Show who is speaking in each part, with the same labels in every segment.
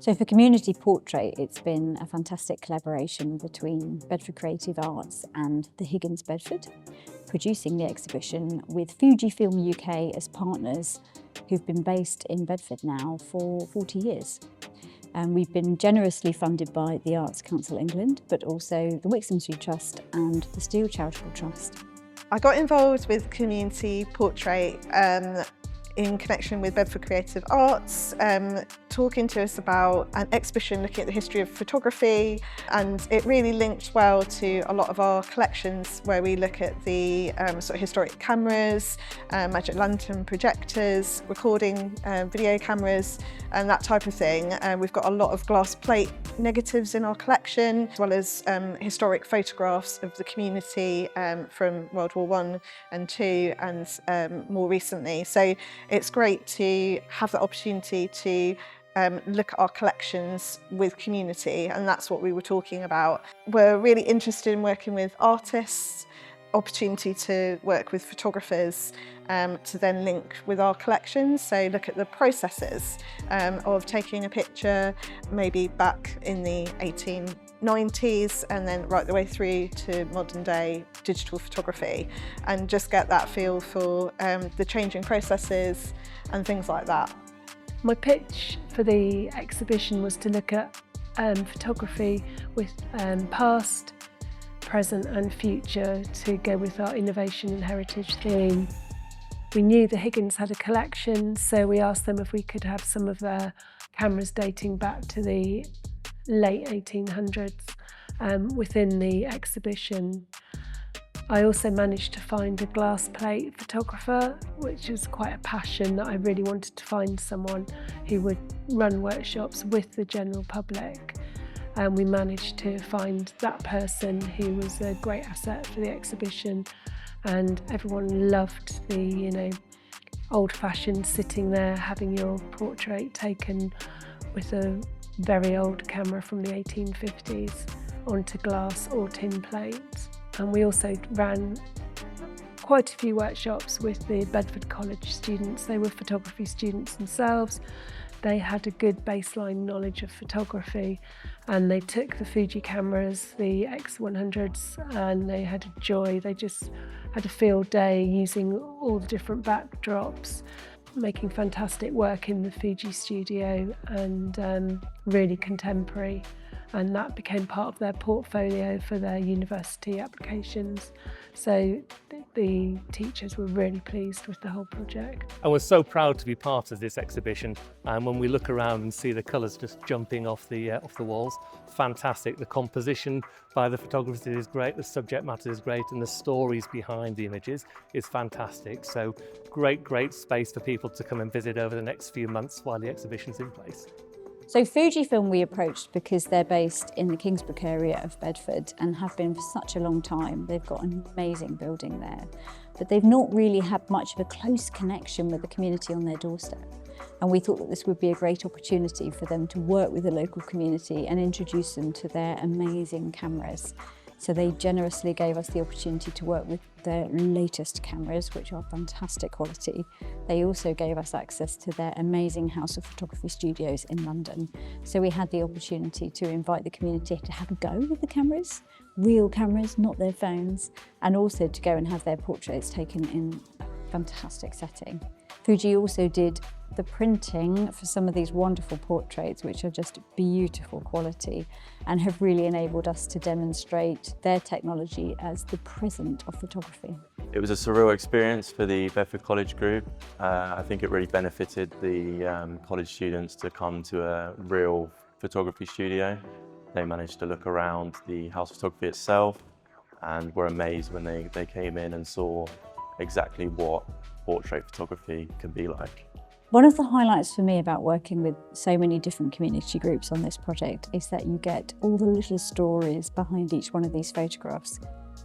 Speaker 1: So for Community Portrait, it's been a fantastic collaboration between Bedford Creative Arts and the Higgins Bedford, producing the exhibition with Fujifilm UK as partners who've been based in Bedford now for 40 years. We've been generously funded by the Arts Council England, but also the Wixham Street Trust and the Steel Charitable Trust.
Speaker 2: I got involved with Community Portrait in connection with Bedford Creative Arts, talking to us about an exhibition looking at the history of photography, and it really linked well to a lot of our collections where we look at the sort of historic cameras, magic lantern projectors, recording video cameras and that type of thing. We've got a lot of glass plate negatives in our collection, as well as historic photographs of the community from World War I and II and more recently. So it's great to have the opportunity to look at our collections with community, and that's what we were talking about. We're really interested in working with artists, opportunity to work with photographers to then link with our collections. So look at the processes of taking a picture, maybe back in the 1890s and then right the way through to modern day digital photography, and just get that feel for the changing processes and things like that.
Speaker 3: My pitch for the exhibition was to look at photography with past, present and future to go with our innovation and heritage theme. We knew the Higgins had a collection, so we asked them if we could have some of their cameras dating back to the late 1800s within the exhibition. I also managed to find a glass plate photographer, which was quite a passion that I really wanted to find someone who would run workshops with the general public. And we managed to find that person who was a great asset for the exhibition, and everyone loved the, old-fashioned sitting there having your portrait taken with a very old camera from the 1850s onto glass or tin plates. And we also ran quite a few workshops with the Bedford College students. They were photography students themselves. They had a good baseline knowledge of photography, and they took the Fuji cameras, the X100s, and they had a joy. They just had a field day using all the different backdrops, making fantastic work in the Fuji studio, and really contemporary. And that became part of their portfolio for their university applications. So the teachers were really pleased with the whole project.
Speaker 4: And we're so proud to be part of this exhibition. And when we look around and see the colours just jumping off the walls, fantastic. The composition by the photographers is great, the subject matter is great, and the stories behind the images is fantastic. So great space for people to come and visit over the next few months while the exhibition's in place.
Speaker 1: So Fujifilm we approached because they're based in the Kingsbrook area of Bedford and have been for such a long time. They've got an amazing building there, but they've not really had much of a close connection with the community on their doorstep. And we thought that this would be a great opportunity for them to work with the local community and introduce them to their amazing cameras. So they generously gave us the opportunity to work with their latest cameras, which are fantastic quality. They also gave us access to their amazing House of Photography studios in London. So we had the opportunity to invite the community to have a go with the cameras, real cameras, not their phones, and also to go and have their portraits taken in a fantastic setting. Fuji also did the printing for some of these wonderful portraits, which are just beautiful quality and have really enabled us to demonstrate their technology as the present of photography.
Speaker 5: It was a surreal experience for the Bedford College group. I think it really benefited the college students to come to a real photography studio. They managed to look around the house of photography itself and were amazed when they came in and saw exactly what portrait photography can be like.
Speaker 1: One of the highlights for me about working with so many different community groups on this project is that you get all the little stories behind each one of these photographs.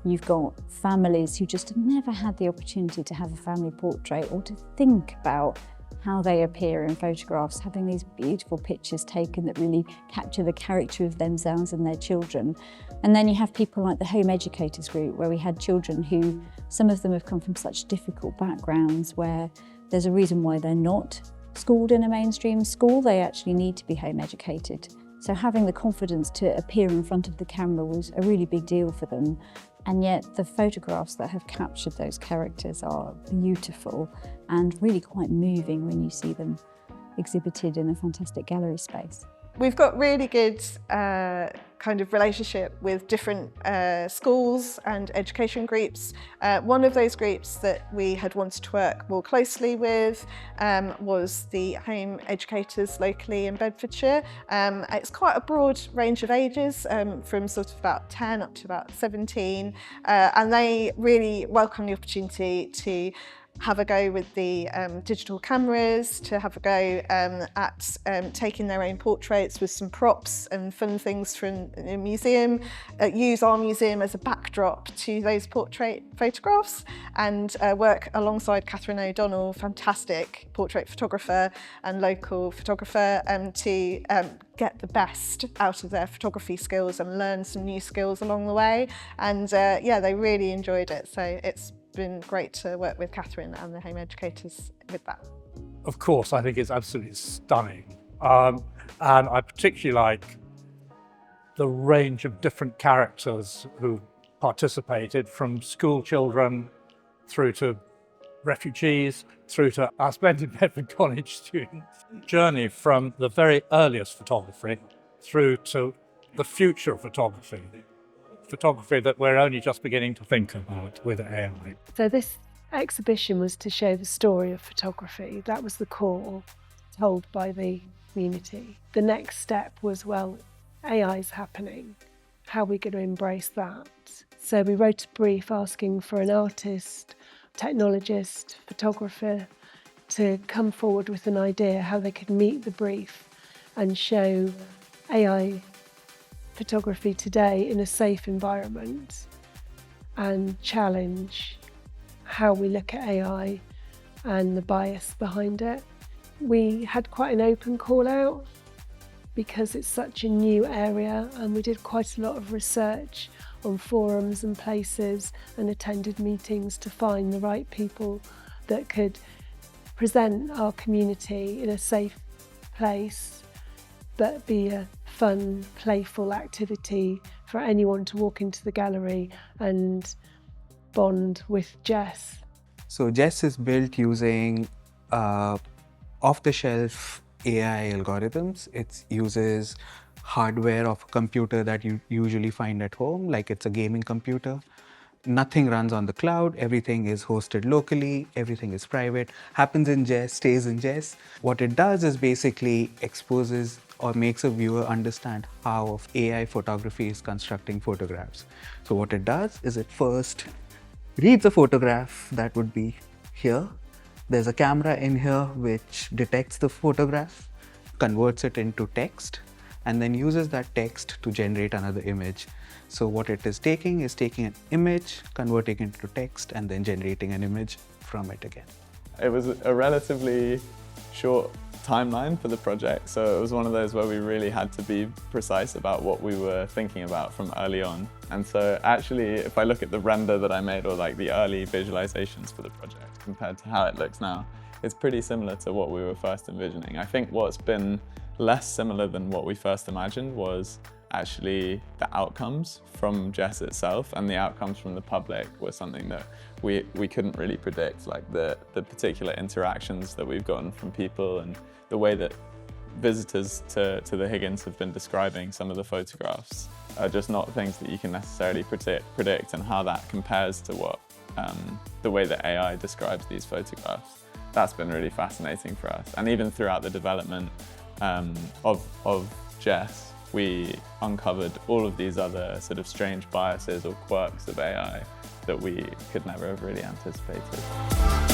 Speaker 1: You've got families who just have never had the opportunity to have a family portrait or to think about how they appear in photographs, having these beautiful pictures taken that really capture the character of themselves and their children. And then you have people like the Home Educators Group, where we had children who, some of them have come from such difficult backgrounds where there's a reason why they're not schooled in a mainstream school, they actually need to be home educated. So having the confidence to appear in front of the camera was a really big deal for them. And yet the photographs that have captured those characters are beautiful and really quite moving when you see them exhibited in a fantastic gallery space.
Speaker 2: We've got really good kind of relationship with different schools and education groups. One of those groups that we had wanted to work more closely with was the home educators locally in Bedfordshire. It's quite a broad range of ages, from sort of about 10 up to about 17, and they really welcome the opportunity to have a go with the digital cameras, to have a go at taking their own portraits with some props and fun things from a museum, use our museum as a backdrop to those portrait photographs, and work alongside Catherine O'Donnell, fantastic portrait photographer and local photographer, to get the best out of their photography skills and learn some new skills along the way. And yeah, they really enjoyed it. So it's been great to work with Catherine and the home educators with that.
Speaker 6: Of course, I think it's absolutely stunning. And I particularly like the range of different characters who participated, from school children through to refugees, through to our splendid Bedford College students. Journey from the very earliest photography through to the future of photography that we're only just beginning to think about with AI.
Speaker 3: So this exhibition was to show the story of photography. That was the core, told by the community. The next step was, well, AI's happening. How are we going to embrace that? So we wrote a brief asking for an artist, technologist, photographer to come forward with an idea how they could meet the brief and show AI photography today in a safe environment and challenge how we look at AI and the bias behind it. We had quite an open call out because it's such a new area, and we did quite a lot of research on forums and places and attended meetings to find the right people that could present our community in a safe place but be a fun, playful activity for anyone to walk into the gallery and bond with Jess.
Speaker 7: So Jess is built using off-the-shelf AI algorithms. It uses hardware of a computer that you usually find at home, like it's a gaming computer. Nothing runs on the cloud, everything is hosted locally, everything is private, happens in Jess, stays in Jess. What it does is basically exposes or makes a viewer understand how AI photography is constructing photographs. So what it does is it first reads a photograph that would be here. There's a camera in here which detects the photograph, converts it into text, and then uses that text to generate another image. So what it is taking an image, converting it into text, and then generating an image from it again.
Speaker 8: It was a relatively short timeline for the project, so it was one of those where we really had to be precise about what we were thinking about from early on. And so actually, if I look at the render that I made, or like the early visualizations for the project compared to how it looks now, it's pretty similar to what we were first envisioning. I think what's been less similar than what we first imagined was actually the outcomes from Jess itself, and the outcomes from the public were something that we couldn't really predict, like the particular interactions that we've gotten from people and the way that visitors to the Higgins have been describing some of the photographs are just not things that you can necessarily predict, and how that compares to what the way that AI describes these photographs. That's been really fascinating for us. And even throughout the development of Jess, we uncovered all of these other sort of strange biases or quirks of AI that we could never have really anticipated.